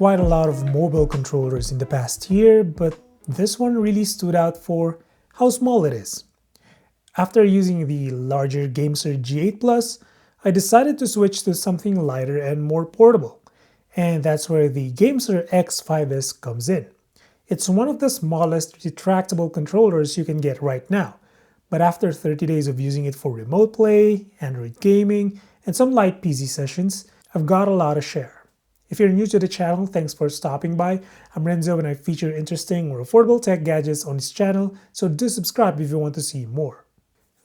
quite a lot of mobile controllers in the past year, but this one really stood out for how small it is. After using the larger GameSir G8 Plus, I decided to switch to something lighter and more portable, and that's where the GameSir X5s comes in. It's one of the smallest retractable controllers you can get right now, but after 30 days of using it for remote play, Android gaming, and some light PC sessions, I've got a lot to share. If you're new to the channel, thanks for stopping by. I'm Renzo and I feature interesting or affordable tech gadgets on this channel, so do subscribe if you want to see more.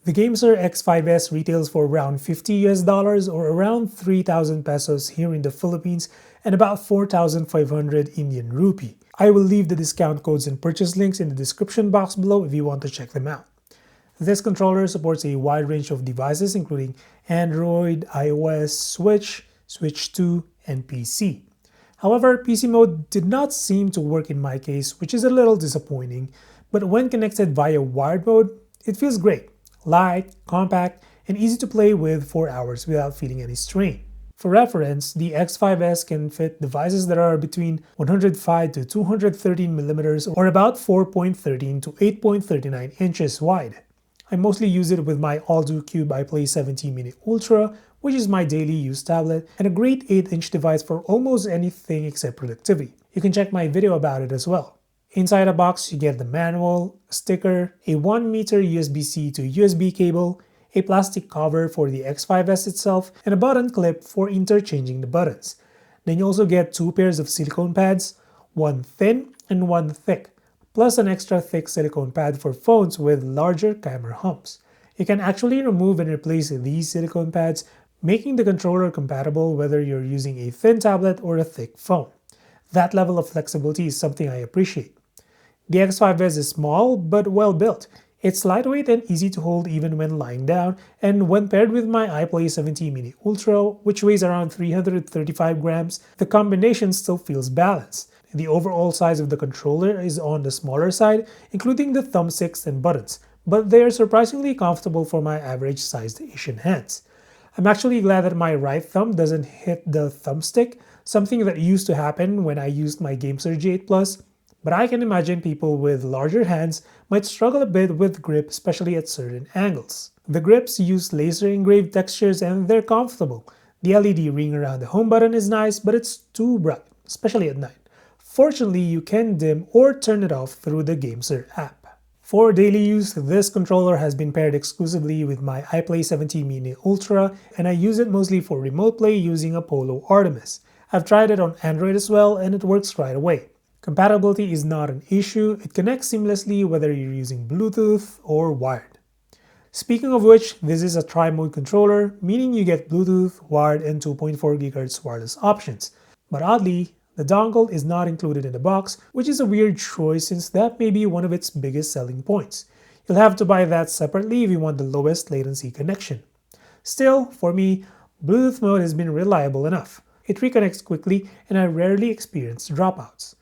The GameSir X5s retails for around $50 or around 3,000 pesos here in the Philippines and about 4,500 Indian rupee. I will leave the discount codes and purchase links in the description box below if you want to check them out. This controller supports a wide range of devices including Android, iOS, Switch 2, and PC. However, PC mode did not seem to work in my case, which is a little disappointing, but when connected via wired mode, it feels great. Light, compact, and easy to play with for hours without feeling any strain. For reference, the X5s can fit devices that are between 105 to 213 millimeters or about 4.13 to 8.39 inches wide. I mostly use it with my all-do-cube iPlay 17 Mini Ultra, which is my daily use tablet, and a great 8-inch device for almost anything except productivity. You can check my video about it as well. Inside the box, you get the manual, a sticker, a 1-meter USB-C to USB cable, a plastic cover for the X5s itself, and a button clip for interchanging the buttons. Then you also get 2 pairs of silicone pads, one thin and one thick, plus an extra thick silicone pad for phones with larger camera humps. You can actually remove and replace these silicone pads, making the controller compatible whether you're using a thin tablet or a thick phone. That level of flexibility is something I appreciate. The X5s is small but well built. It's lightweight and easy to hold even when lying down, and when paired with my iPlay 17 Mini Ultra, which weighs around 335 grams, the combination still feels balanced. The overall size of the controller is on the smaller side, including the thumbsticks and buttons, but they are surprisingly comfortable for my average-sized Asian hands. I'm actually glad that my right thumb doesn't hit the thumbstick, something that used to happen when I used my GameSir G8 Plus, but I can imagine people with larger hands might struggle a bit with grip, especially at certain angles. The grips use laser-engraved textures and they're comfortable. The LED ring around the home button is nice, but it's too bright, especially at night. Fortunately, you can dim or turn it off through the GameSir app. For daily use, this controller has been paired exclusively with my iPlay 17 Mini Ultra, and I use it mostly for remote play using Apollo Artemis. I've tried it on Android as well, and it works right away. Compatibility is not an issue, it connects seamlessly whether you're using Bluetooth or wired. Speaking of which, this is a tri-mode controller, meaning you get Bluetooth, wired, and 2.4 GHz wireless options. But oddly, the dongle is not included in the box, which is a weird choice since that may be one of its biggest selling points. You'll have to buy that separately if you want the lowest latency connection. Still, for me, Bluetooth mode has been reliable enough. It reconnects quickly and I rarely experience dropouts.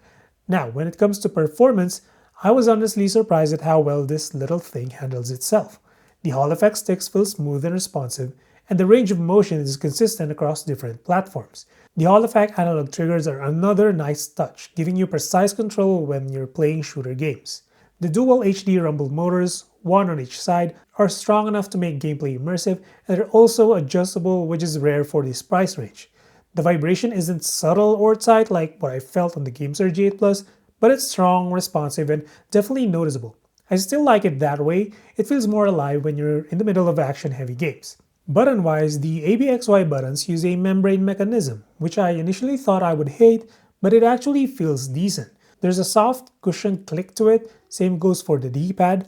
Now, when it comes to performance, I was honestly surprised at how well this little thing handles itself. The Hall effect sticks feel smooth and responsive, and the range of motion is consistent across different platforms. The Hall effect analog triggers are another nice touch, giving you precise control when you're playing shooter games. The dual HD rumble motors, one on each side, are strong enough to make gameplay immersive, and they're also adjustable, which is rare for this price range. The vibration isn't subtle or tight like what I felt on the GameSir G8 Plus, but it's strong, responsive, and definitely noticeable. I still like it that way. It feels more alive when you're in the middle of action-heavy games. Button-wise, the ABXY buttons use a membrane mechanism, which I initially thought I would hate, but it actually feels decent. There's a soft cushion click to it, same goes for the D-pad.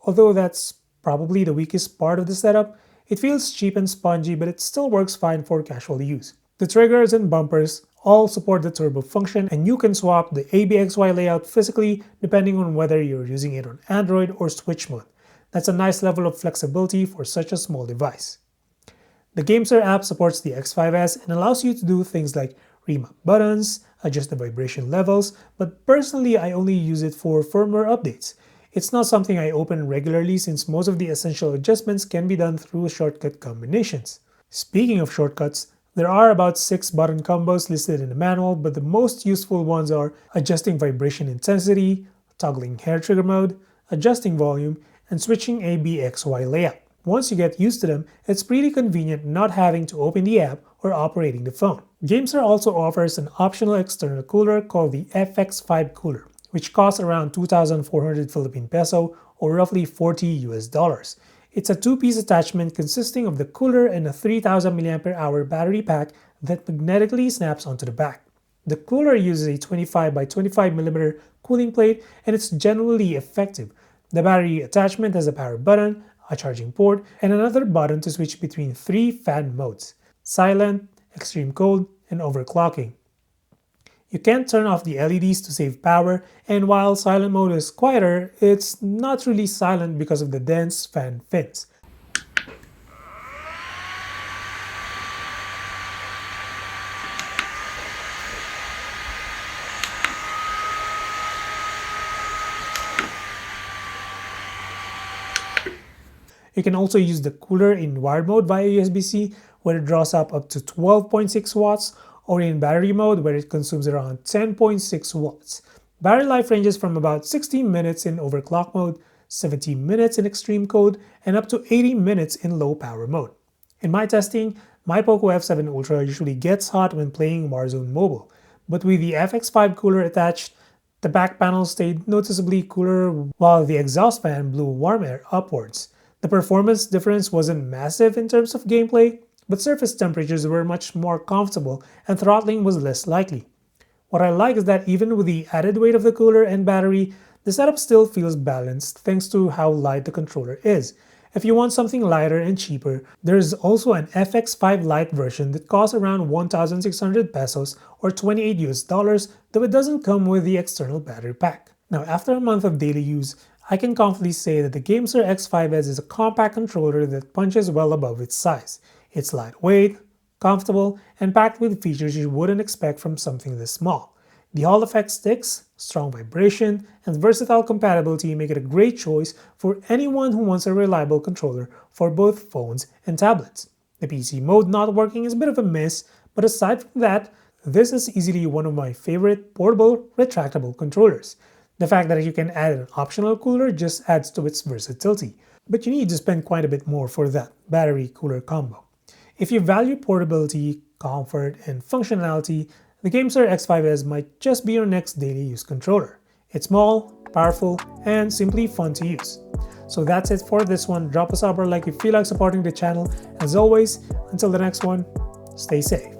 Although that's probably the weakest part of the setup, it feels cheap and spongy, but it still works fine for casual use. The triggers and bumpers all support the turbo function, and you can swap the ABXY layout physically depending on whether you're using it on Android or Switch mode. That's a nice level of flexibility for such a small device. The GameSir app supports the X5s and allows you to do things like remap buttons, adjust the vibration levels, but personally I only use it for firmware updates. It's not something I open regularly since most of the essential adjustments can be done through shortcut combinations. Speaking of shortcuts, There are about 6 button combos listed in the manual, but the most useful ones are adjusting vibration intensity, toggling hair trigger mode, adjusting volume, and switching A/B/X/Y layout. Once you get used to them, it's pretty convenient not having to open the app or operating the phone. GameSir also offers an optional external cooler called the FX5 cooler, which costs around 2,400 Philippine peso or roughly $40 US. It's a two-piece attachment consisting of the cooler and a 3000 mAh battery pack that magnetically snaps onto the back. The cooler uses a 25 by 25mm cooling plate and it's generally effective. The battery attachment has a power button, a charging port, and another button to switch between 3 fan modes: silent, extreme cold, and overclocking. You can't turn off the LEDs to save power, and while silent mode is quieter, it's not really silent because of the dense fan fins. You can also use the cooler in wired mode via USB-C, where it draws up to 12.6 watts, or in battery mode, where it consumes around 10.6 watts. Battery life ranges from about 16 minutes in overclock mode, 17 minutes in extreme cold, and up to 80 minutes in low power mode. In my testing, my Poco F7 Ultra usually gets hot when playing Warzone Mobile, but with the FX5 cooler attached, the back panel stayed noticeably cooler while the exhaust fan blew warm air upwards. The performance difference wasn't massive in terms of gameplay, but surface temperatures were much more comfortable and throttling was less likely. What I like is that even with the added weight of the cooler and battery, the setup still feels balanced thanks to how light the controller is. If you want something lighter and cheaper, there is also an FX5 Lite version that costs around 1,600 pesos or $28 US, though it doesn't come with the external battery pack. Now, after a month of daily use, I can confidently say that the GameSir X5s is a compact controller that punches well above its size. It's lightweight, comfortable, and packed with features you wouldn't expect from something this small. The Hall effect sticks, strong vibration, and versatile compatibility make it a great choice for anyone who wants a reliable controller for both phones and tablets. The PC mode not working is a bit of a miss, but aside from that, this is easily one of my favorite portable, retractable controllers. The fact that you can add an optional cooler just adds to its versatility, but you need to spend quite a bit more for that battery-cooler combo. If you value portability, comfort, and functionality, the GameSir X5s might just be your next daily use controller. It's small, powerful, and simply fun to use. So that's it for this one. Drop a sub or like if you feel like supporting the channel. As always, until the next one, stay safe.